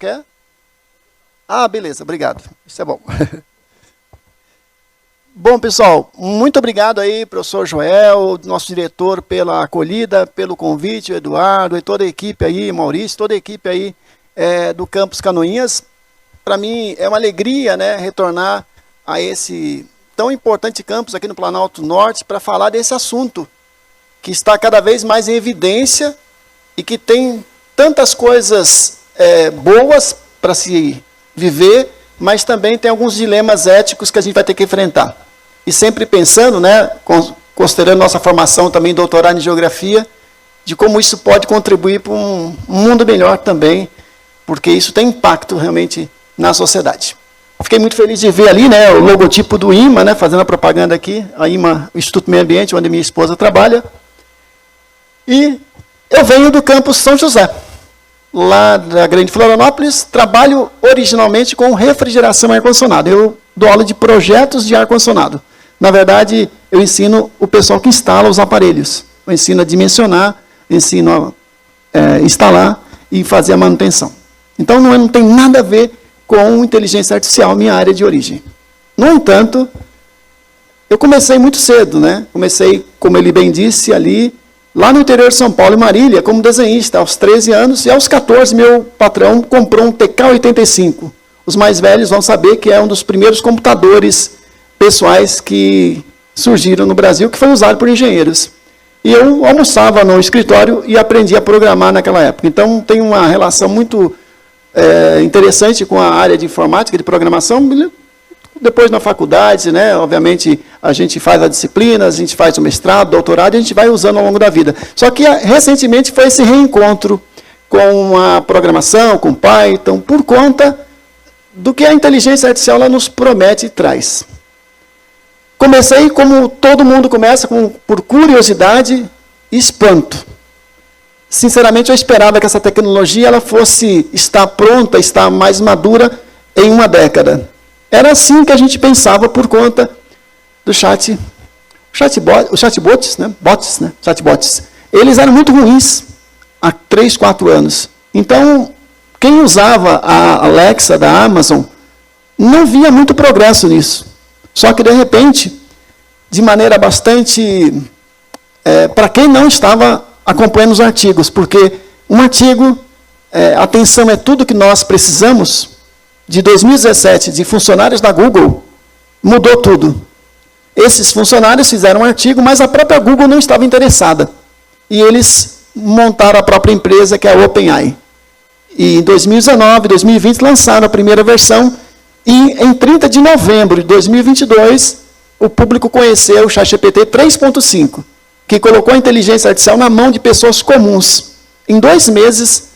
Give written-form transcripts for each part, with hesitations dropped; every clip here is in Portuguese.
quer? Ah, beleza, obrigado. Isso é bom. Bom, pessoal, muito obrigado aí, professor Joel, nosso diretor, pela acolhida, pelo convite, o Eduardo e toda a equipe aí, Maurício, toda a equipe aí do Campus Canoinhas. Para mim é uma alegria, né, retornar a esse tão importante campus aqui no Planalto Norte para falar desse assunto que está cada vez mais em evidência e que tem tantas coisas boas para se viver, mas também tem alguns dilemas éticos que a gente vai ter que enfrentar. E sempre pensando, né, considerando nossa formação também doutorado em geografia, de como isso pode contribuir para um mundo melhor também, porque isso tem impacto realmente na sociedade. Fiquei muito feliz de ver ali, né, o logotipo do IMA, né, fazendo a propaganda aqui, a IMA, o Instituto Meio Ambiente, onde minha esposa trabalha. E eu venho do campus São José, lá da Grande Florianópolis, trabalho originalmente com refrigeração e ar-condicionado. Eu dou aula de projetos de ar-condicionado. Na verdade, eu ensino o pessoal que instala os aparelhos. Eu ensino a dimensionar, ensino a instalar e fazer a manutenção. Então, não tem nada a ver com inteligência artificial, minha área de origem. No entanto, eu comecei muito cedo, né? Comecei, como ele bem disse, ali, lá no interior de São Paulo, em Marília, como desenhista, aos 13 anos, e aos 14, meu patrão comprou um TK-85. Os mais velhos vão saber que é um dos primeiros computadores pessoais que surgiram no Brasil, que foi usado por engenheiros. E eu almoçava no escritório e aprendi a programar naquela época. Então, tem uma relação muito interessante com a área de informática, de programação. Depois, na faculdade, né, obviamente, a gente faz a disciplina, a gente faz o mestrado, doutorado, e a gente vai usando ao longo da vida. Só que, recentemente, foi esse reencontro com a programação, com Python, por conta do que a inteligência artificial ela nos promete e traz. Comecei, como todo mundo começa, por curiosidade e espanto. Sinceramente, eu esperava que essa tecnologia ela fosse estar pronta, estar mais madura em uma década. Era assim que a gente pensava por conta do chatbots, né? Chatbots. Eles eram muito ruins há 3, 4 anos. Então, quem usava a Alexa da Amazon não via muito progresso nisso. Só que, de repente, de maneira bastante... para quem não estava acompanhando os artigos, porque um artigo, atenção é tudo que nós precisamos, de 2017, de funcionários da Google, mudou tudo. Esses funcionários fizeram um artigo, mas a própria Google não estava interessada. E eles montaram a própria empresa, que é a OpenAI. E em 2019, 2020, lançaram a primeira versão, e em 30 de novembro de 2022, o público conheceu o ChatGPT 3.5, que colocou a inteligência artificial na mão de pessoas comuns. Em 2 meses,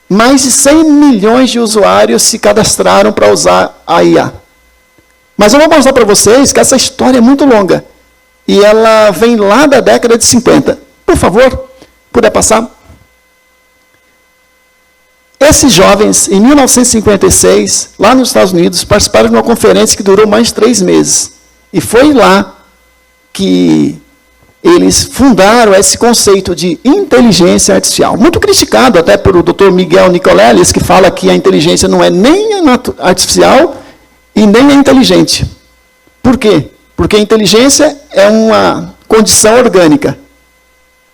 mais de 100 milhões de usuários se cadastraram para usar a IA. Mas eu vou mostrar para vocês que essa história é muito longa. E ela vem lá da década de 50. Por favor, puder passar. Esses jovens, em 1956, lá nos Estados Unidos, participaram de uma conferência que durou mais de 3 meses. E foi lá que eles fundaram esse conceito de inteligência artificial. Muito criticado até por o Dr. Miguel Nicoleles, que fala que a inteligência não é nem artificial e nem é inteligente. Por quê? Porque a inteligência é uma condição orgânica.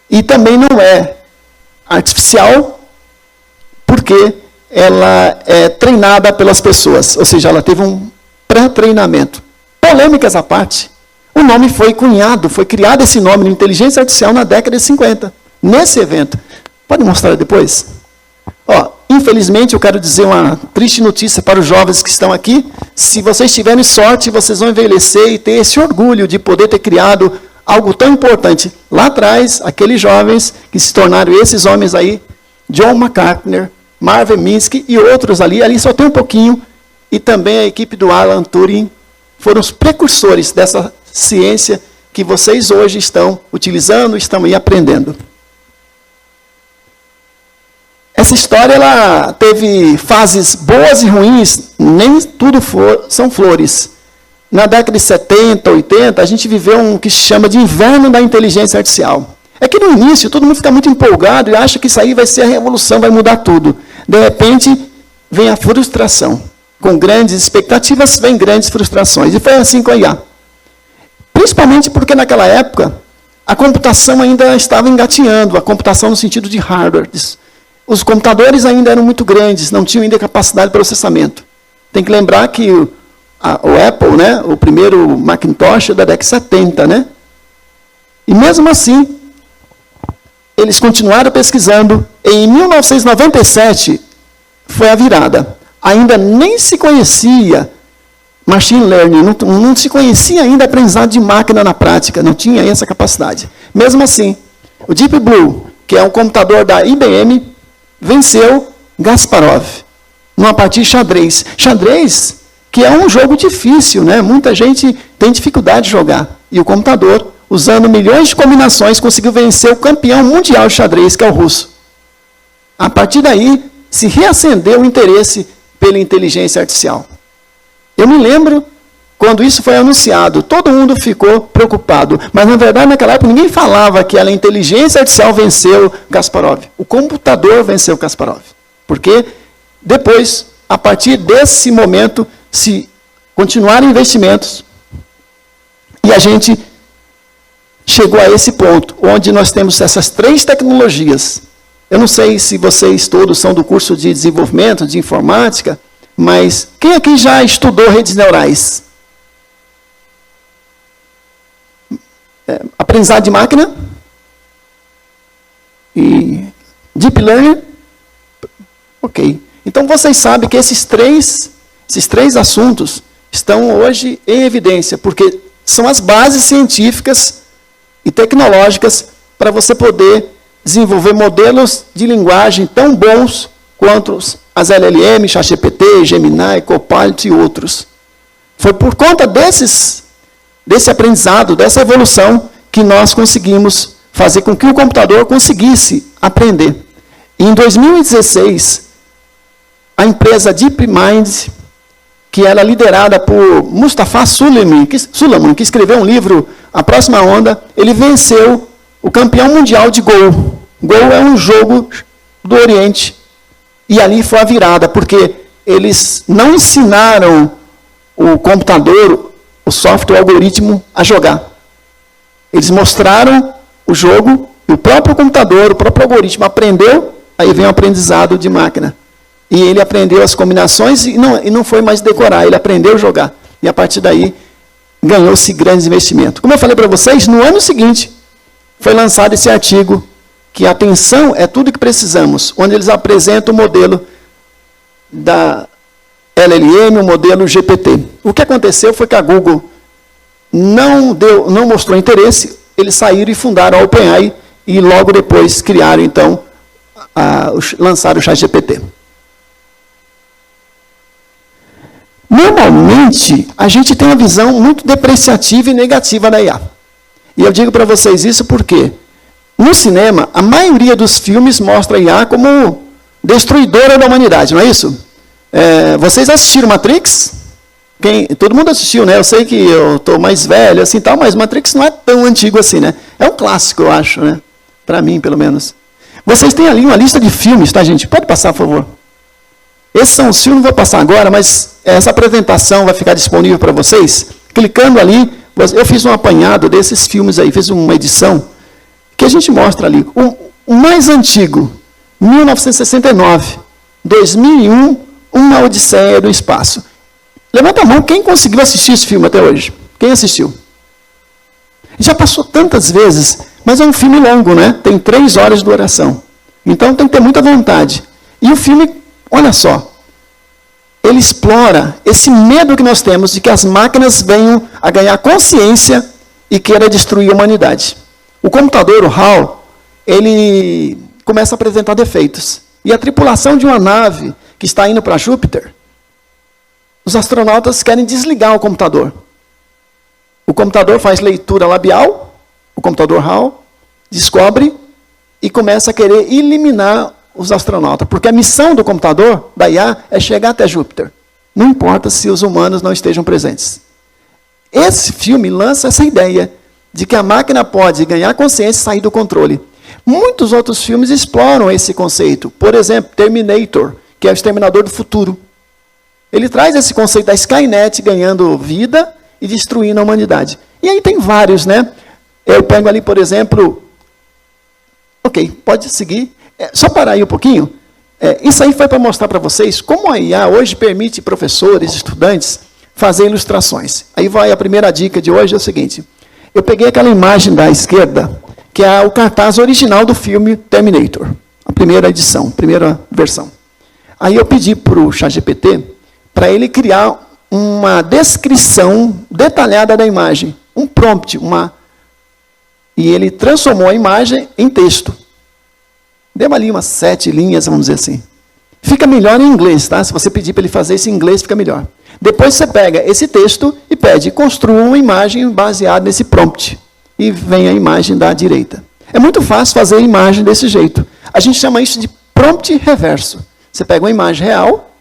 E também não é artificial, porque ela é treinada pelas pessoas. Ou seja, ela teve um pré-treinamento. Polêmicas à parte. O nome foi cunhado, foi criado esse nome de inteligência artificial na década de 50, nesse evento. Pode mostrar depois? Infelizmente, eu quero dizer uma triste notícia para os jovens que estão aqui. Se vocês tiverem sorte, vocês vão envelhecer e ter esse orgulho de poder ter criado algo tão importante. Lá atrás, aqueles jovens que se tornaram esses homens aí, John McCartney, Marvin Minsky e outros ali só tem um pouquinho, e também a equipe do Alan Turing, foram os precursores dessa ciência que vocês hoje estão utilizando, estão aí aprendendo. Essa história ela teve fases boas e ruins, nem tudo são flores. Na década de 70, 80, a gente viveu um que se chama de inverno da inteligência artificial. É que no início todo mundo fica muito empolgado e acha que isso aí vai ser a revolução, vai mudar tudo. De repente, vem a frustração. Com grandes expectativas, vem grandes frustrações. E foi assim com a IA. Principalmente porque naquela época, a computação ainda estava engatinhando, a computação no sentido de hardware. Os computadores ainda eram muito grandes, não tinham ainda capacidade de processamento. Tem que lembrar que o Apple, né, o primeiro Macintosh é da década de 70, né? E mesmo assim, eles continuaram pesquisando. Em 1997, foi a virada. Ainda nem se conhecia machine learning, não se conhecia ainda aprendizado de máquina na prática, não tinha essa capacidade. Mesmo assim, o Deep Blue, que é um computador da IBM, venceu Kasparov, numa partida de xadrez. Xadrez, que é um jogo difícil, né? Muita gente tem dificuldade de jogar. E o computador, usando milhões de combinações, conseguiu vencer o campeão mundial de xadrez, que é o russo. A partir daí, se reacendeu o interesse pela inteligência artificial. Eu me lembro, quando isso foi anunciado, todo mundo ficou preocupado. Mas, na verdade, naquela época, ninguém falava que a inteligência artificial venceu Kasparov. O computador venceu Kasparov. Porque depois, a partir desse momento, se continuaram investimentos, e a gente chegou a esse ponto, onde nós temos essas 3 tecnologias. Eu não sei se vocês todos são do curso de desenvolvimento, de informática, mas quem aqui já estudou redes neurais? Aprendizado de máquina? E Deep Learning? Ok. Então, vocês sabem que esses três assuntos estão hoje em evidência, porque são as bases científicas e tecnológicas para você poder desenvolver modelos de linguagem tão bons quanto as LLM, ChatGPT, Gemini, Copilot e outros. Foi por conta desse aprendizado, dessa evolução, que nós conseguimos fazer com que o computador conseguisse aprender. E em 2016, a empresa DeepMind, que era liderada por Mustafa Suleyman, que escreveu um livro, A Próxima Onda, ele venceu o campeão mundial de Go. Go é um jogo do Oriente. E ali foi a virada, porque eles não ensinaram o computador, o software, o algoritmo a jogar. Eles mostraram o jogo, e o próprio computador, o próprio algoritmo aprendeu, aí vem o aprendizado de máquina. E ele aprendeu as combinações e não foi mais decorar, ele aprendeu a jogar. E a partir daí, ganhou-se grandes investimentos. Como eu falei para vocês, no ano seguinte, foi lançado esse artigo, que a atenção é tudo que precisamos, onde eles apresentam o modelo da LLM, o modelo GPT. O que aconteceu foi que a Google não mostrou interesse, eles saíram e fundaram a OpenAI, e logo depois criaram, então, lançaram o ChatGPT. Normalmente, a gente tem uma visão muito depreciativa e negativa da IA. E eu digo para vocês isso porque, no cinema, a maioria dos filmes mostra a IA como destruidora da humanidade, não é isso? Vocês assistiram Matrix? Todo mundo assistiu, né? Eu sei que eu estou mais velho, assim, tal, mas Matrix não é tão antigo assim, né? É um clássico, eu acho, né? Para mim, pelo menos. Vocês têm ali uma lista de filmes, tá, gente? Pode passar, por favor. Esses são os filmes, não vou passar agora, mas essa apresentação vai ficar disponível para vocês. Clicando ali, eu fiz um apanhado desses filmes aí, fiz uma edição, que a gente mostra ali. O mais antigo, 1969, 2001, Uma Odisseia do Espaço. Levanta a mão, quem conseguiu assistir esse filme até hoje? Quem assistiu? Já passou tantas vezes, mas é um filme longo, né? Tem 3 horas de duração. Então tem que ter muita vontade. E o filme, olha só, ele explora esse medo que nós temos de que as máquinas venham a ganhar consciência e queira destruir a humanidade. O computador, o HAL, ele começa a apresentar defeitos. E a tripulação de uma nave que está indo para Júpiter, os astronautas querem desligar o computador. O computador faz leitura labial, o computador HAL descobre e começa a querer eliminar os astronautas. Porque a missão do computador, da IA, é chegar até Júpiter. Não importa se os humanos não estejam presentes. Esse filme lança essa ideia de que a máquina pode ganhar consciência e sair do controle. Muitos outros filmes exploram esse conceito. Por exemplo, Terminator, que é o Exterminador do Futuro. Ele traz esse conceito da Skynet ganhando vida e destruindo a humanidade. E aí tem vários, né? Eu pego ali, por exemplo... Ok, pode seguir. Só parar aí um pouquinho. Isso aí foi para mostrar para vocês como a IA hoje permite professores, estudantes, fazer ilustrações. Aí vai a primeira dica de hoje, é o seguinte. Eu peguei aquela imagem da esquerda, que é o cartaz original do filme Terminator. A primeira edição, primeira versão. Aí eu pedi para o ChatGPT para ele criar uma descrição detalhada da imagem. Um prompt, e ele transformou a imagem em texto. Deu ali umas 7 linhas, vamos dizer assim. Fica melhor em inglês, tá? Se você pedir para ele fazer isso em inglês, fica melhor. Depois você pega esse texto e pede, construa uma imagem baseada nesse prompt. E vem a imagem da direita. É muito fácil fazer a imagem desse jeito. A gente chama isso de prompt reverso. Você pega uma imagem real,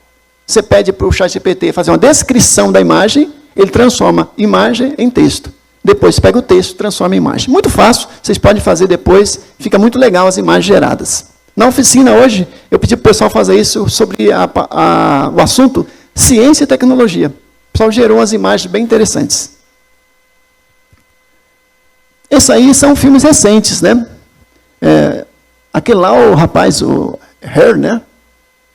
você pede para o ChatGPT fazer uma descrição da imagem, ele transforma imagem em texto. Depois você pega o texto e transforma em imagem. Muito fácil, vocês podem fazer depois, fica muito legal as imagens geradas. Na oficina hoje, eu pedi para o pessoal fazer isso sobre o assunto ciência e tecnologia. O pessoal gerou umas imagens bem interessantes. Esses aí são filmes recentes, né? Aquele lá, o rapaz, o Her, né? Não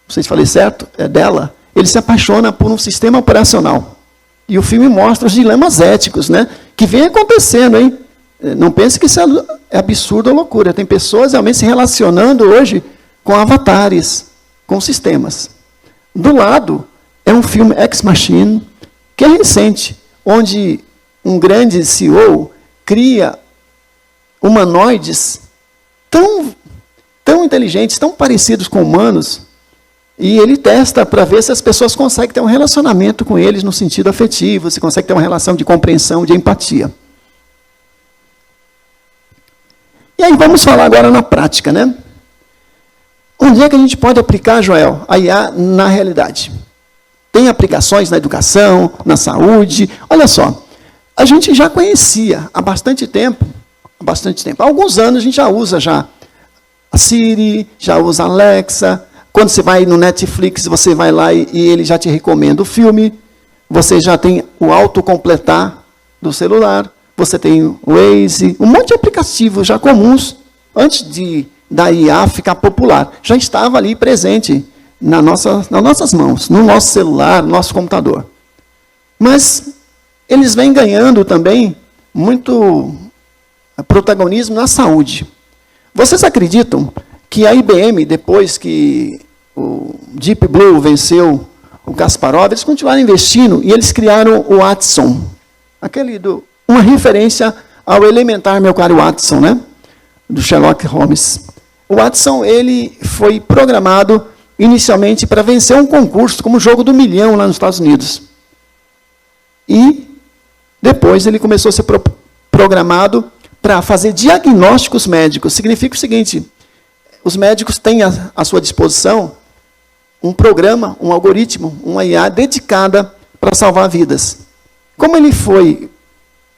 sei se falei certo, é dela. Ele se apaixona por um sistema operacional. E o filme mostra os dilemas éticos, né? Que vem acontecendo, hein? Não pense que isso é absurdo ou loucura. Tem pessoas realmente se relacionando hoje com avatares, com sistemas. Do lado, é um filme Ex Machina, que é recente, onde um grande CEO cria humanoides tão inteligentes, tão parecidos com humanos, e ele testa para ver se as pessoas conseguem ter um relacionamento com eles no sentido afetivo, se consegue ter uma relação de compreensão, de empatia. E aí vamos falar agora na prática, né? Onde é que a gente pode aplicar, Joel, a IA na realidade? Tem aplicações na educação, na saúde. Olha só, a gente já conhecia há bastante tempo. Há alguns anos a gente já usa a Siri, já usa a Alexa. Quando você vai no Netflix, você vai lá e ele já te recomenda o filme. Você já tem o autocompletar do celular. Você tem o Waze, um monte de aplicativos já comuns, antes da IA ficar popular. Já estava ali presente nas nossas mãos, no nosso celular, no nosso computador. Mas eles vêm ganhando também muito protagonismo na saúde. Vocês acreditam que a IBM, depois que o Deep Blue venceu o Kasparov, eles continuaram investindo e eles criaram o Watson, uma referência ao elementar meu caro Watson, né? Do Sherlock Holmes. O Watson ele foi programado inicialmente para vencer um concurso como o Jogo do Milhão lá nos Estados Unidos. E depois ele começou a ser programado para fazer diagnósticos médicos. Significa o seguinte, os médicos têm à sua disposição um programa, um algoritmo, uma IA dedicada para salvar vidas. Como ele foi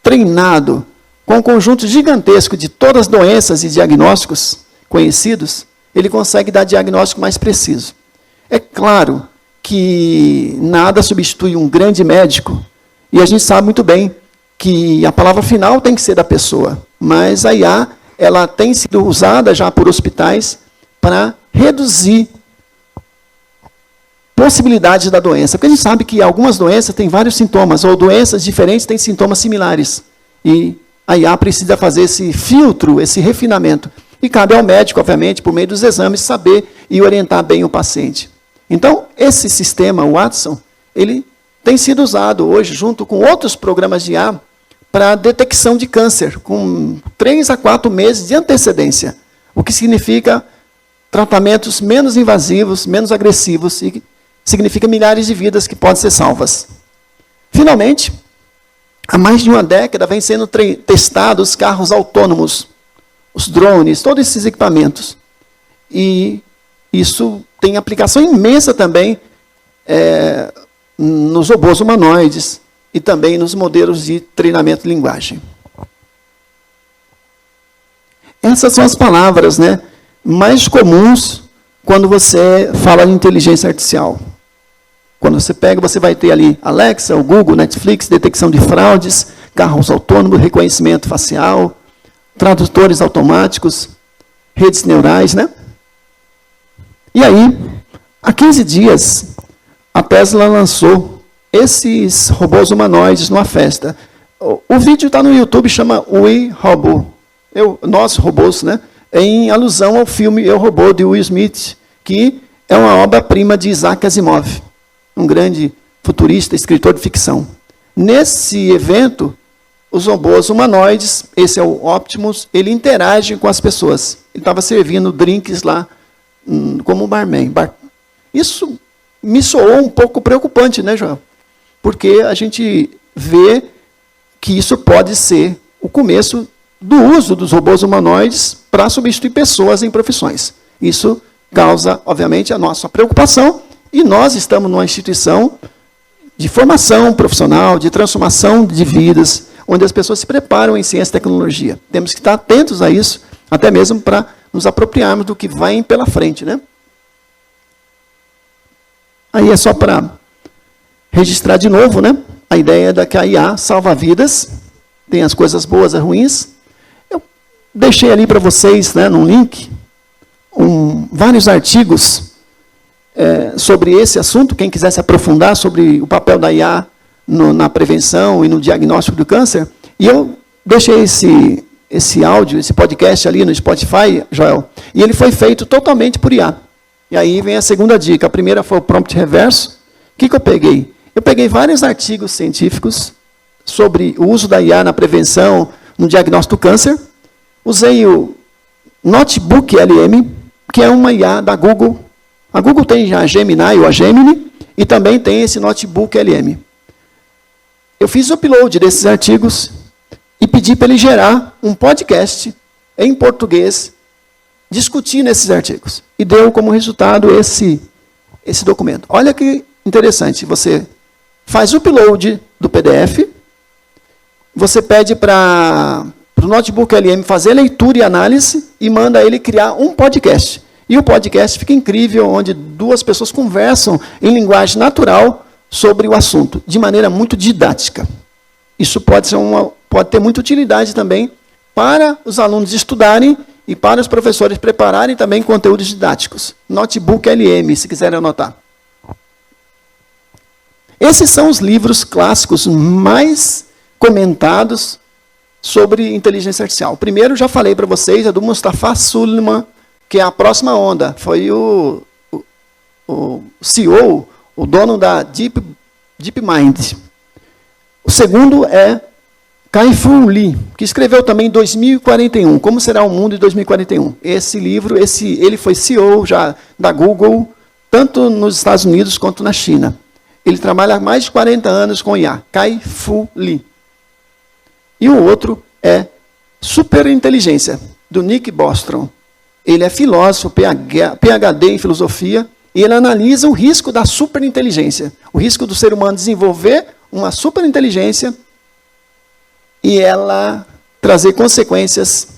treinado com um conjunto gigantesco de todas as doenças e diagnósticos conhecidos, ele consegue dar diagnóstico mais preciso. É claro que nada substitui um grande médico, e a gente sabe muito bem que a palavra final tem que ser da pessoa, mas a IA ela tem sido usada já por hospitais para reduzir possibilidades da doença. Porque a gente sabe que algumas doenças têm vários sintomas, ou doenças diferentes têm sintomas similares. E a IA precisa fazer esse filtro, esse refinamento. E cabe ao médico, obviamente, por meio dos exames, saber e orientar bem o paciente. Então, esse sistema, o Watson, ele tem sido usado hoje, junto com outros programas de IA, para detecção de câncer, com 3 a 4 meses de antecedência. O que significa tratamentos menos invasivos, menos agressivos, e significa milhares de vidas que podem ser salvas. Finalmente, há mais de uma década vem sendo testados os carros autônomos, os drones, todos esses equipamentos. E isso tem aplicação imensa também nos robôs humanoides e também nos modelos de treinamento de linguagem. Essas são as palavras, né, mais comuns quando você fala de inteligência artificial. Quando você pega, você vai ter ali Alexa, o Google, Netflix, detecção de fraudes, carros autônomos, reconhecimento facial, tradutores automáticos, redes neurais, né? E aí, há 15 dias, a Tesla lançou esses robôs humanoides numa festa. O vídeo está no YouTube, chama We Robô. Nós robôs, né? Em alusão ao filme Eu, Robô, de Will Smith, que é uma obra-prima de Isaac Asimov, um grande futurista, escritor de ficção. Nesse evento, os robôs humanoides, esse é o Optimus, ele interage com as pessoas. Ele estava servindo drinks lá, como barman. Isso me soou um pouco preocupante, né, João? Porque a gente vê que isso pode ser o começo do uso dos robôs humanoides para substituir pessoas em profissões. Isso causa, obviamente, a nossa preocupação, e nós estamos numa instituição de formação profissional, de transformação de vidas, onde as pessoas se preparam em ciência e tecnologia. Temos que estar atentos a isso, até mesmo para nos apropriarmos do que vai pela frente, né? Aí é só para registrar de novo, né? A ideia da que a IA salva vidas, tem as coisas boas e ruins. Eu deixei ali para vocês, né, num link, vários artigos sobre esse assunto, quem quiser se aprofundar sobre o papel da IA na prevenção e no diagnóstico do câncer. E eu deixei esse áudio, esse podcast ali no Spotify, Joel, e ele foi feito totalmente por IA. E aí vem a segunda dica. A primeira foi o prompt reverso. O que eu peguei? Eu peguei vários artigos científicos sobre o uso da IA na prevenção, no diagnóstico do câncer. Usei o Notebook LM, que é uma IA da Google. A Google tem a Gemini ou a Gemini, e também tem esse Notebook LM. Eu fiz o upload desses artigos e pedi para ele gerar um podcast em português, discutindo esses artigos. E deu como resultado esse documento. Olha que interessante, você faz o upload do PDF, você pede para o Notebook LM fazer leitura e análise e manda ele criar um podcast. E o podcast fica incrível, onde duas pessoas conversam em linguagem natural sobre o assunto, de maneira muito didática. Isso pode ter muita utilidade também para os alunos estudarem e para os professores prepararem também conteúdos didáticos. Notebook LM, se quiserem anotar. Esses são os livros clássicos mais comentados sobre inteligência artificial. O primeiro, já falei para vocês, é do Mustafa Suleyman, que é a próxima onda. Foi o CEO, o dono da DeepMind. O segundo é Kai-Fu Lee, que escreveu também 2041, Como Será o Mundo em 2041. Esse livro, ele foi CEO já da Google, tanto nos Estados Unidos quanto na China. Ele trabalha há mais de 40 anos com IA, Kai-Fu Lee. E o outro é Superinteligência, do Nick Bostrom. Ele é filósofo, PhD em filosofia, e ele analisa o risco da superinteligência, o risco do ser humano desenvolver uma superinteligência e ela trazer consequências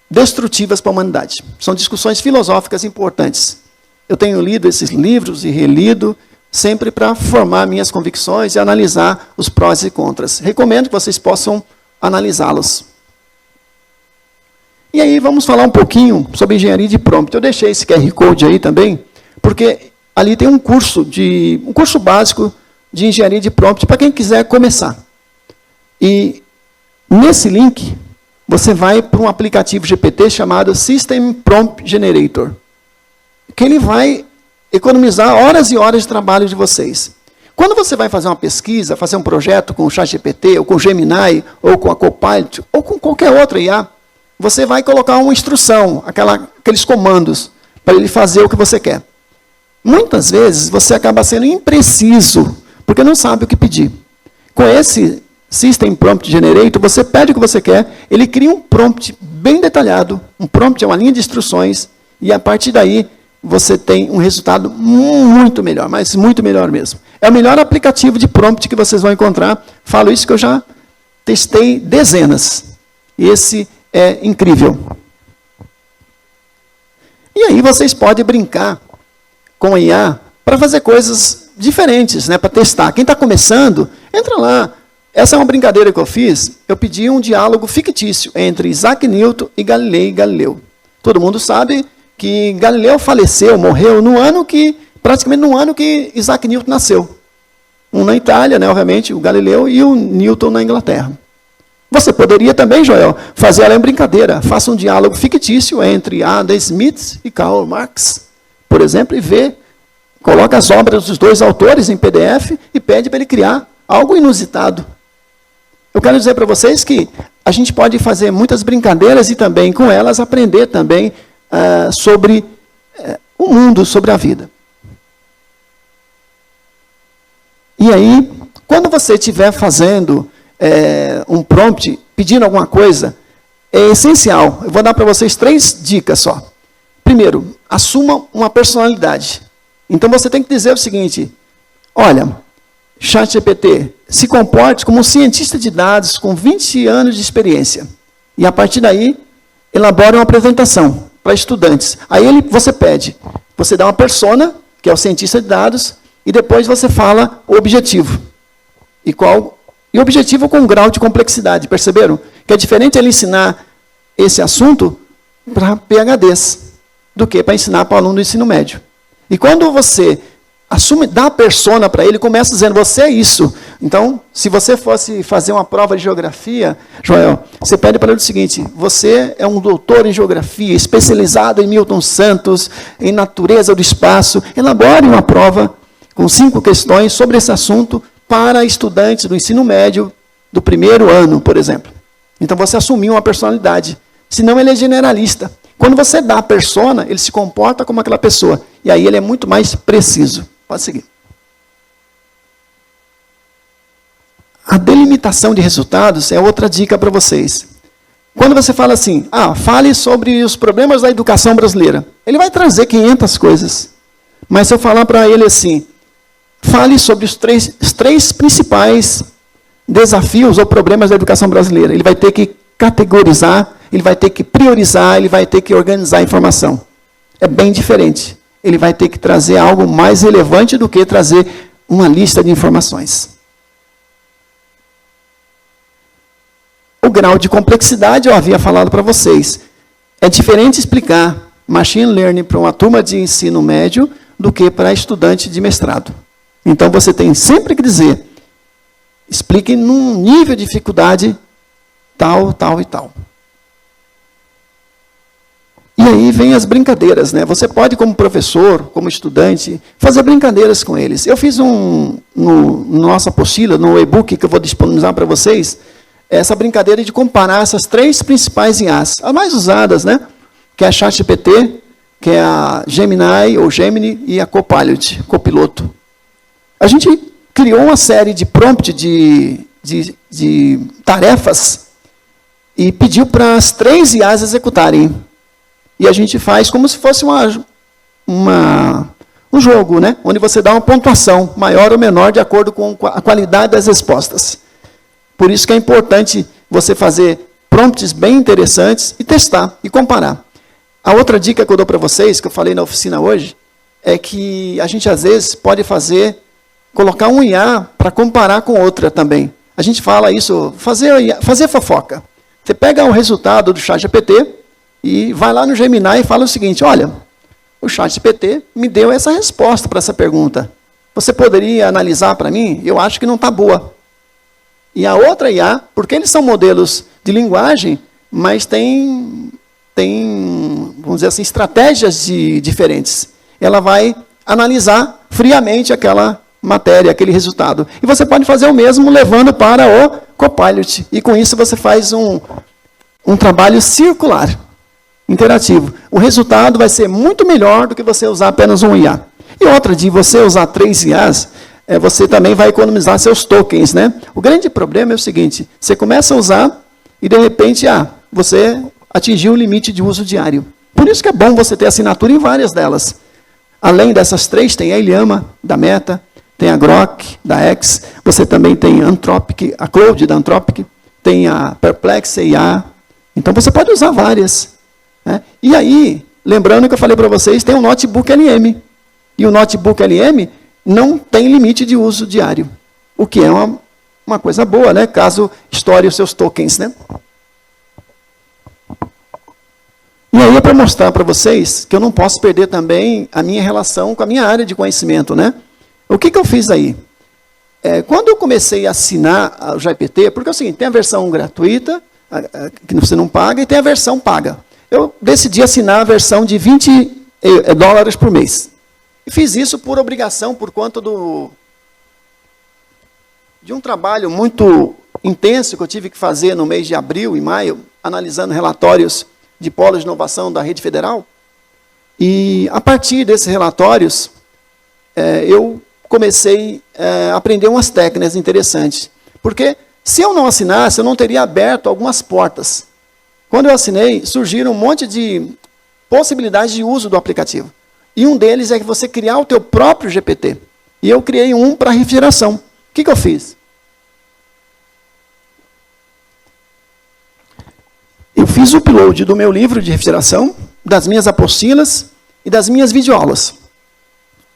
destrutivas para a humanidade. São discussões filosóficas importantes. Eu tenho lido esses livros e relido, sempre para formar minhas convicções e analisar os prós e contras. Recomendo que vocês possam analisá-los. E aí vamos falar um pouquinho sobre engenharia de prompt. Eu deixei esse QR Code aí também, porque ali tem um curso básico de engenharia de prompt para quem quiser começar. E nesse link, você vai para um aplicativo GPT chamado System Prompt Generator, que ele vai economizar horas e horas de trabalho de vocês. Quando você vai fazer uma pesquisa, fazer um projeto com o ChatGPT, ou com o Gemini, ou com a Copilot, ou com qualquer outra IA, você vai colocar uma instrução, aqueles comandos, para ele fazer o que você quer. Muitas vezes, você acaba sendo impreciso, porque não sabe o que pedir. Com esse System Prompt Generator, você pede o que você quer, ele cria um prompt bem detalhado, um prompt é uma linha de instruções, e a partir daí, você tem um resultado muito melhor, mas muito melhor mesmo. É o melhor aplicativo de prompt que vocês vão encontrar. Falo isso que eu já testei dezenas. Esse é incrível. E aí vocês podem brincar com a IA para fazer coisas diferentes, né, para testar. Quem está começando, entra lá. Essa é uma brincadeira que eu fiz. Eu pedi um diálogo fictício entre Isaac Newton e Galileu. Todo mundo sabe que Galileu faleceu, morreu praticamente no ano que Isaac Newton nasceu. Um na Itália, né, obviamente, o Galileu, e o Newton na Inglaterra. Você poderia também, Joel, fazer ela em brincadeira. Faça um diálogo fictício entre Adam Smith e Karl Marx, por exemplo, e coloca as obras dos dois autores em PDF e pede para ele criar algo inusitado. Eu quero dizer para vocês que a gente pode fazer muitas brincadeiras e também, com elas, aprender também sobre o mundo, sobre a vida. E aí, quando você estiver fazendo um prompt, pedindo alguma coisa, é essencial. Eu vou dar para vocês 3 dicas só. Primeiro, assuma uma personalidade. Então, você tem que dizer o seguinte: olha, ChatGPT, se comporte como um cientista de dados com 20 anos de experiência. E, a partir daí, elabore uma apresentação para estudantes. Aí você pede, você dá uma persona, que é o cientista de dados, e depois você fala o objetivo. E o objetivo com um grau de complexidade, perceberam? Que é diferente ele ensinar esse assunto para PhDs do que para ensinar para o aluno do ensino médio. E quando você dá a persona para ele, começa dizendo, você é isso. Então, se você fosse fazer uma prova de geografia, Joel, você pede para ele o seguinte: você é um doutor em geografia, especializado em Milton Santos, em natureza do espaço. Elabore uma prova com 5 questões sobre esse assunto para estudantes do ensino médio do 1º ano, por exemplo. Então, você assumiu uma personalidade. Senão, ele é generalista. Quando você dá a persona, ele se comporta como aquela pessoa. E aí, ele é muito mais preciso. Pode seguir. A delimitação de resultados é outra dica para vocês. Quando você fala assim, fale sobre os problemas da educação brasileira. Ele vai trazer 500 coisas. Mas se eu falar para ele assim, fale sobre os três principais desafios ou problemas da educação brasileira. Ele vai ter que categorizar, ele vai ter que priorizar, ele vai ter que organizar a informação. É bem diferente. Ele vai ter que trazer algo mais relevante do que trazer uma lista de informações. O grau de complexidade, eu havia falado para vocês. É diferente explicar machine learning para uma turma de ensino médio do que para estudante de mestrado. Então, você tem sempre que dizer, explique num nível de dificuldade tal, tal e tal. E aí vem as brincadeiras, né? Você pode, como professor, como estudante, fazer brincadeiras com eles. Eu fiz no nossa apostila, no e-book que eu vou disponibilizar para vocês, essa brincadeira de comparar essas 3 principais IAs, as mais usadas, né? Que é a ChatGPT, que é a Gemini ou Gemini e a Copilot, copiloto. A gente criou uma série de prompt de tarefas e pediu para as 3 IAs executarem. E a gente faz como se fosse um jogo, né? Onde você dá uma pontuação maior ou menor de acordo com a qualidade das respostas. Por isso que é importante você fazer prompts bem interessantes e testar e comparar. A outra dica que eu dou para vocês, que eu falei na oficina hoje, é que a gente às vezes pode colocar um IA para comparar com outra também. A gente fala isso, fazer fofoca. Você pega o resultado do ChatGPT e vai lá no Gemini e fala o seguinte, olha, o ChatGPT me deu essa resposta para essa pergunta. Você poderia analisar para mim? Eu acho que não está boa. E a outra IA, porque eles são modelos de linguagem, mas tem vamos dizer assim, estratégias diferentes. Ela vai analisar friamente aquela matéria, aquele resultado. E você pode fazer o mesmo levando para o Copilot. E com isso você faz um trabalho circular, interativo. O resultado vai ser muito melhor do que você usar apenas um IA. E outra, de você usar 3 IAs, você também vai economizar seus tokens, né? O grande problema é o seguinte, você começa a usar e, de repente, você atingiu o limite de uso diário. Por isso que é bom você ter assinatura em várias delas. Além dessas 3, tem a Llama, da Meta, tem a Grok, da X, você também tem a Anthropic, a Claude, da Anthropic, tem a Perplexity IA. Então, você pode usar várias. Né? E aí, lembrando que eu falei para vocês, tem um notebook LM. E o notebook LM não tem limite de uso diário. O que é uma coisa boa, né? Caso estoure os seus tokens, né? E aí é para mostrar para vocês que eu não posso perder também a minha relação com a minha área de conhecimento, né? O que eu fiz aí? Quando eu comecei a assinar o GPT, porque é o seguinte, tem a versão gratuita, que você não paga, e tem a versão paga. Eu decidi assinar a versão de $20 por mês. E fiz isso por obrigação, por conta de um trabalho muito intenso que eu tive que fazer no mês de abril e maio, analisando relatórios de polos de inovação da rede federal. E, a partir desses relatórios, eu comecei a aprender umas técnicas interessantes. Porque, se eu não assinasse, eu não teria aberto algumas portas. Quando eu assinei, surgiram um monte de possibilidades de uso do aplicativo. E um deles é que você criar o teu próprio GPT. E eu criei um para refrigeração. O que eu fiz? Eu fiz o upload do meu livro de refrigeração, das minhas apostilas e das minhas videoaulas.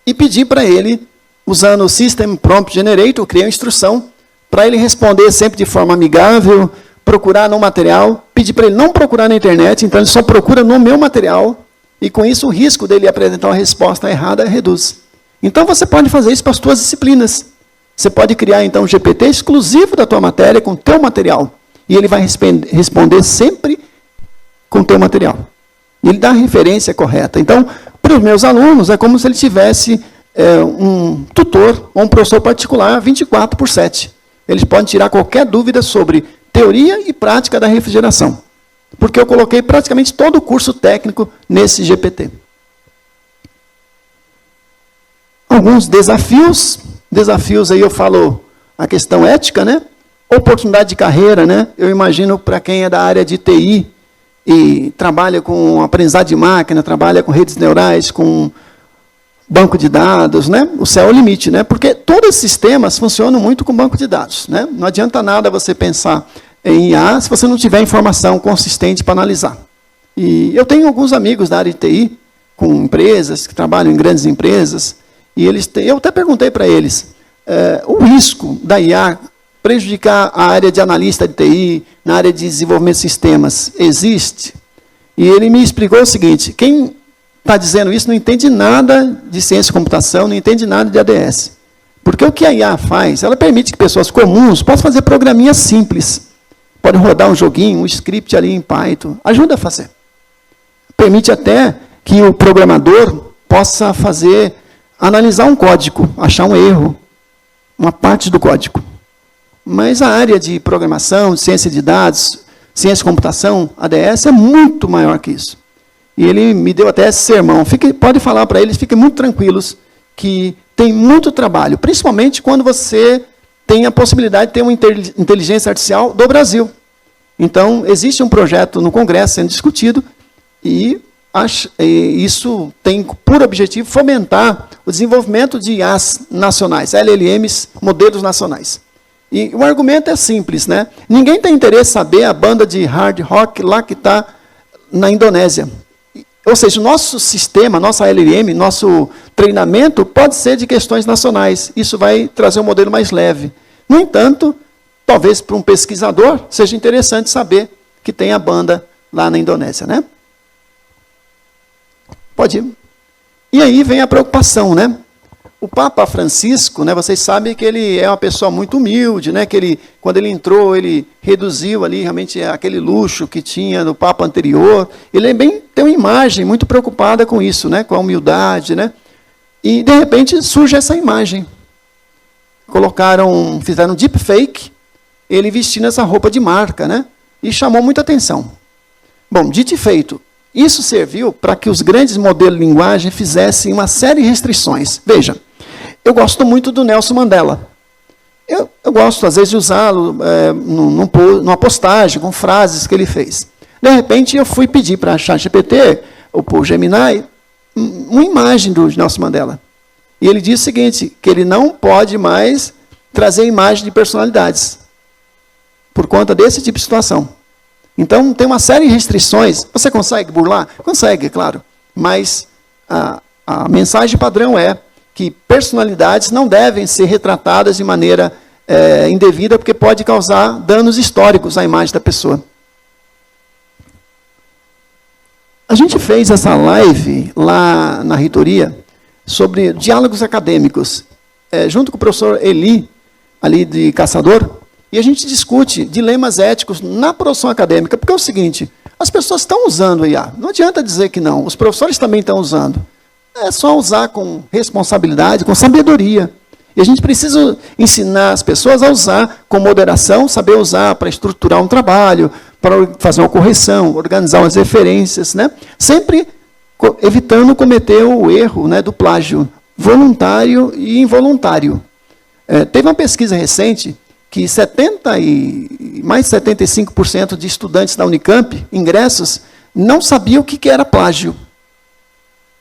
E pedi para ele, usando o System Prompt Generator, eu criei uma instrução para ele responder sempre de forma amigável, procurar no material, pedi para ele não procurar na internet, então ele só procura no meu material, e com isso o risco dele apresentar uma resposta errada reduz. Então você pode fazer isso para as suas disciplinas. Você pode criar então um GPT exclusivo da tua matéria, com o teu material, e ele vai responder sempre com o teu material. E ele dá a referência correta. Então, para os meus alunos, é como se ele tivesse um tutor ou um professor particular 24/7. Eles podem tirar qualquer dúvida sobre teoria e prática da refrigeração. Porque eu coloquei praticamente todo o curso técnico nesse GPT. Alguns desafios. Desafios aí eu falo a questão ética, né? Oportunidade de carreira, né? Eu imagino para quem é da área de TI e trabalha com aprendizado de máquina, trabalha com redes neurais, com banco de dados, né? O céu é o limite, né? Porque todos os sistemas funcionam muito com banco de dados, né? Não adianta nada você pensar em IA se você não tiver informação consistente para analisar. E eu tenho alguns amigos da área de TI, com empresas, que trabalham em grandes empresas, e eu até perguntei para eles, o risco da IA prejudicar a área de analista de TI, na área de desenvolvimento de sistemas, existe? E ele me explicou o seguinte, quem está dizendo isso não entende nada de ciência de computação, não entende nada de ADS. Porque o que a IA faz, ela permite que pessoas comuns possam fazer programinhas simples. Pode rodar um joguinho, um script ali em Python, ajuda a fazer. Permite até que o programador possa analisar um código, achar um erro, uma parte do código. Mas a área de programação, de ciência de dados, ciência de computação, ADS, é muito maior que isso. E ele me deu até esse sermão. Pode falar para eles, fiquem muito tranquilos, que tem muito trabalho, principalmente quando você tem a possibilidade de ter uma inteligência artificial do Brasil. Então, existe um projeto no Congresso sendo discutido, e isso tem por objetivo fomentar o desenvolvimento de IAs nacionais, LLMs, modelos nacionais. E o argumento é simples, né? Ninguém tem interesse em saber a banda de hard rock lá que está na Indonésia. Ou seja, o nosso sistema, nossa LLM, nosso treinamento pode ser de questões nacionais. Isso vai trazer um modelo mais leve. No entanto, talvez para um pesquisador seja interessante saber que tem a banda lá na Indonésia, né? Pode ir. E aí vem a preocupação, né? O Papa Francisco, né, vocês sabem que ele é uma pessoa muito humilde, né, que quando ele entrou, ele reduziu ali realmente aquele luxo que tinha no Papa anterior. Ele tem uma imagem muito preocupada com isso, né, com a humildade, né? E, de repente, surge essa imagem. Fizeram um deepfake, ele vestindo essa roupa de marca, né? E chamou muita atenção. Bom, dito e feito, isso serviu para que os grandes modelos de linguagem fizessem uma série de restrições. Veja, eu gosto muito do Nelson Mandela. Eu gosto, às vezes, de usá-lo numa postagem, com frases que ele fez. De repente, eu fui pedir para a ChatGPT, ou para o Gemini, uma imagem do Nelson Mandela. E ele disse o seguinte, que ele não pode mais trazer imagem de personalidades, por conta desse tipo de situação. Então, tem uma série de restrições. Você consegue burlar? Consegue, claro. Mas a mensagem padrão é que personalidades não devem ser retratadas de maneira indevida, porque pode causar danos históricos à imagem da pessoa. A gente fez essa live lá na reitoria sobre diálogos acadêmicos, junto com o professor Eli, ali de Caçador, e a gente discute dilemas éticos na produção acadêmica, porque é o seguinte, as pessoas estão usando o IA, não adianta dizer que não, os professores também estão usando, é só usar com responsabilidade, com sabedoria, e a gente precisa ensinar as pessoas a usar com moderação, saber usar para estruturar um trabalho, para fazer uma correção, organizar umas referências, né? Sempre evitando cometer o erro, né, do plágio voluntário e involuntário. Teve uma pesquisa recente que mais de 75% de estudantes da Unicamp, ingressos, não sabiam o que era plágio.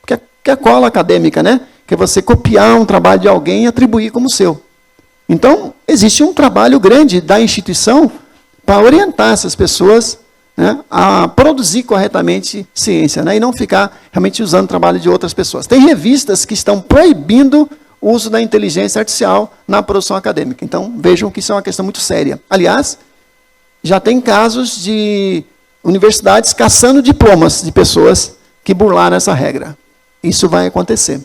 Que é a cola acadêmica, né? Que é você copiar um trabalho de alguém e atribuir como seu. Então, existe um trabalho grande da instituição para orientar essas pessoas, né, a produzir corretamente ciência, né, e não ficar realmente usando o trabalho de outras pessoas. Tem revistas que estão proibindo o uso da inteligência artificial na produção acadêmica. Então, vejam que isso é uma questão muito séria. Aliás, já tem casos de universidades caçando diplomas de pessoas que burlaram essa regra. Isso vai acontecer.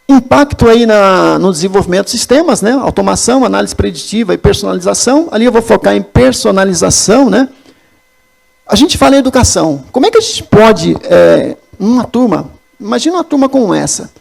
Impacto aí no desenvolvimento de sistemas, né? Automação, análise preditiva e personalização. Ali eu vou focar em personalização, né? A gente fala em educação. Como é que a gente pode, numa turma, imagina uma turma como essa,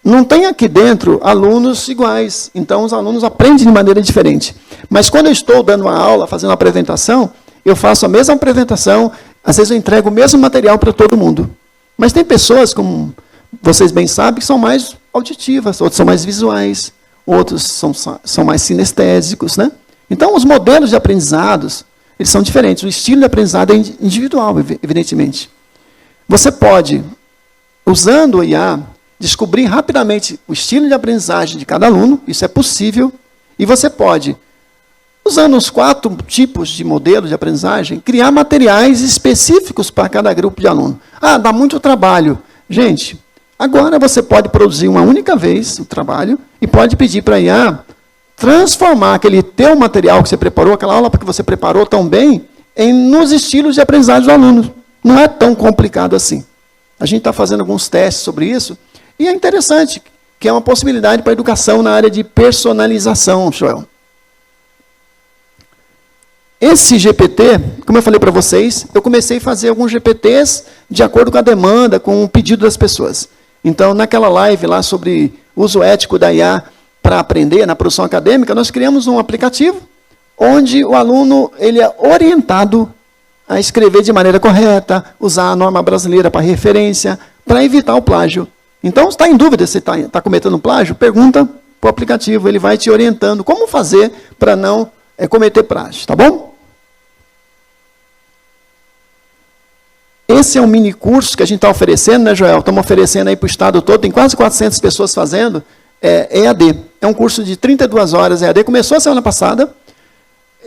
não tem aqui dentro alunos iguais, então os alunos aprendem de maneira diferente. Mas quando eu estou dando uma aula, fazendo uma apresentação, eu faço a mesma apresentação, às vezes eu entrego o mesmo material para todo mundo. Mas tem pessoas, como vocês bem sabem, que são mais auditivas, outros são mais visuais, outros são mais sinestésicos, né? Então, os modelos de aprendizados, eles são diferentes. O estilo de aprendizado é individual, evidentemente. Você pode, usando o IA, descobrir rapidamente o estilo de aprendizagem de cada aluno, isso é possível, e você pode, usando os 4 tipos de modelo de aprendizagem, criar materiais específicos para cada grupo de aluno. Ah, dá muito trabalho. Gente, agora você pode produzir uma única vez o trabalho e pode pedir para a IA transformar aquele teu material que você preparou, aquela aula que você preparou tão bem, nos estilos de aprendizagem do aluno. Não é tão complicado assim. A gente está fazendo alguns testes sobre isso, e é interessante, que é uma possibilidade para a educação na área de personalização, Joel. Esse GPT, como eu falei para vocês, eu comecei a fazer alguns GPTs de acordo com a demanda, com o pedido das pessoas. Então, naquela live lá sobre uso ético da IA para aprender na produção acadêmica, nós criamos um aplicativo onde o aluno ele é orientado a escrever de maneira correta, usar a norma brasileira para referência, para evitar o plágio. Então, se está em dúvida se está cometendo plágio, pergunta para o aplicativo, ele vai te orientando como fazer para não cometer plágio, tá bom? Esse é um mini curso que a gente está oferecendo, né, Joel? Estamos oferecendo aí para o estado todo, tem quase 400 pessoas fazendo, EAD. É um curso de 32 horas EAD, começou a semana passada,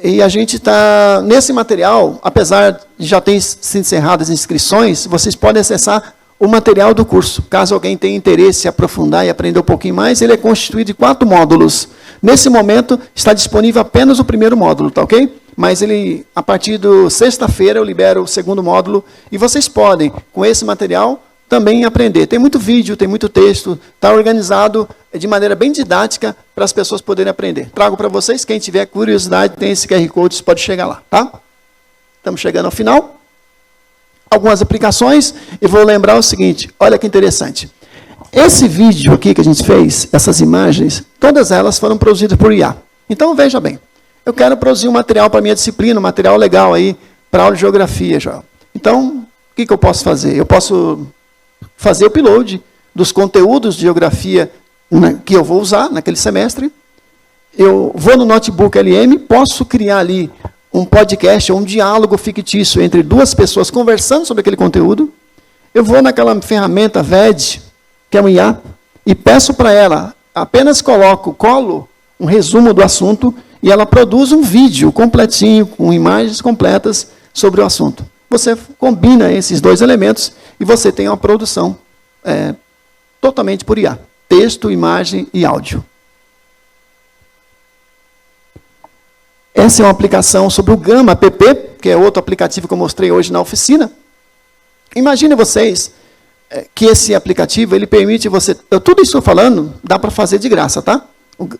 e a gente está, nesse material, apesar de já ter sido encerradas as inscrições, vocês podem acessar o material do curso. Caso alguém tenha interesse em aprofundar e aprender um pouquinho mais, ele é constituído de 4 módulos. Nesse momento, está disponível apenas o primeiro módulo, tá ok? Mas ele, a partir de sexta-feira, eu libero o segundo módulo, e vocês podem, com esse material, também aprender. Tem muito vídeo, tem muito texto, está organizado de maneira bem didática para as pessoas poderem aprender. Trago para vocês, quem tiver curiosidade, tem esse QR Code, pode chegar lá, tá? Estamos chegando ao final. Algumas aplicações, e vou lembrar o seguinte, olha que interessante. Esse vídeo aqui que a gente fez, essas imagens, todas elas foram produzidas por IA. Então, veja bem, eu quero produzir um material para a minha disciplina, um material legal aí para a aula de geografia, Joel. Então, o que eu posso fazer? Eu posso fazer o upload dos conteúdos de geografia que eu vou usar naquele semestre. Eu vou no notebook LM, posso criar ali um podcast ou um diálogo fictício entre 2 pessoas conversando sobre aquele conteúdo. Eu vou naquela ferramenta VED, que é um IA, e peço para ela, apenas colo um resumo do assunto, e ela produz um vídeo completinho, com imagens completas sobre o assunto. você combina esses dois elementos e você tem uma produção totalmente por IA. Texto, imagem e áudio. Essa é uma aplicação sobre o Gama app, que é outro aplicativo que eu mostrei hoje na oficina. Imagine vocês que esse aplicativo, ele permite você... tudo isso que eu estou falando, dá para fazer de graça, tá?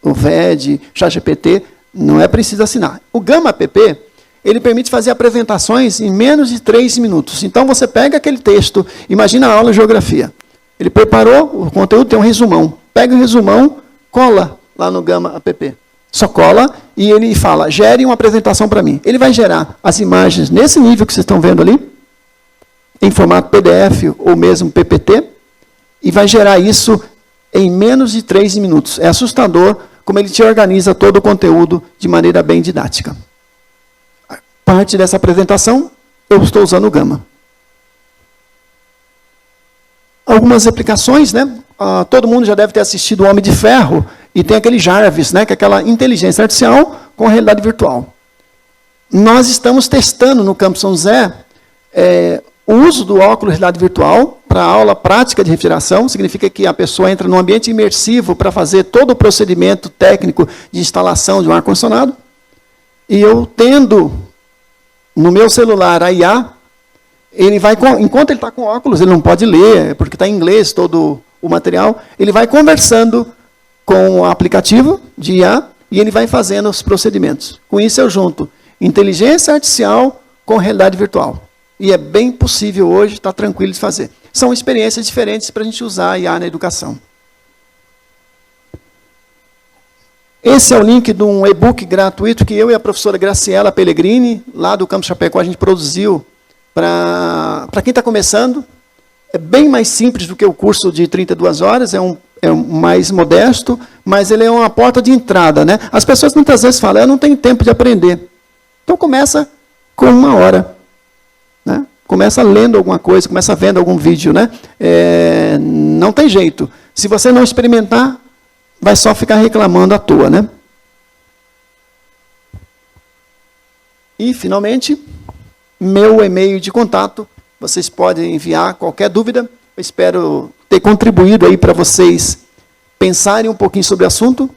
O VED, ChatGPT, não é preciso assinar. O Gama app, ele permite fazer apresentações em menos de 3 minutos. Então, você pega aquele texto, imagina a aula de geografia. Ele preparou o conteúdo, tem um resumão. Pega o resumão, cola lá no Gama app. Só cola e ele fala, gere uma apresentação para mim. Ele vai gerar as imagens nesse nível que vocês estão vendo ali, em formato PDF ou mesmo PPT, e vai gerar isso em menos de 3 minutos. É assustador como ele te organiza todo o conteúdo de maneira bem didática. Parte dessa apresentação, eu estou usando o Gama. Algumas aplicações, né? Todo mundo já deve ter assistido o Homem de Ferro, e tem aquele Jarvis, né? Que é aquela inteligência artificial com realidade virtual. Nós estamos testando no Campus São José o uso do óculos de realidade virtual para aula prática de refrigeração. Significa que a pessoa entra num ambiente imersivo para fazer todo o procedimento técnico de instalação de um ar-condicionado. E eu tendo no meu celular a IA, ele vai, enquanto ele está com óculos, ele não pode ler, porque está em inglês todo o material, ele vai conversando com o aplicativo de IA e ele vai fazendo os procedimentos. Com isso eu junto inteligência artificial com realidade virtual. E é bem possível hoje, está tranquilo de fazer. São experiências diferentes para a gente usar a IA na educação. Esse é o link de um e-book gratuito que eu e a professora Graciela Pellegrini, lá do Campus Chapecó, a gente produziu para quem está começando. É bem mais simples do que o curso de 32 horas, é mais modesto, mas ele é uma porta de entrada, né? As pessoas muitas vezes falam, eu não tenho tempo de aprender. Então começa com 1 hora. Né? Começa lendo alguma coisa, começa vendo algum vídeo. Né? Não tem jeito. Se você não experimentar, vai só ficar reclamando à toa. Né? E, finalmente, meu e-mail de contato. Vocês podem enviar qualquer dúvida. Eu espero ter contribuído aí para vocês pensarem um pouquinho sobre o assunto.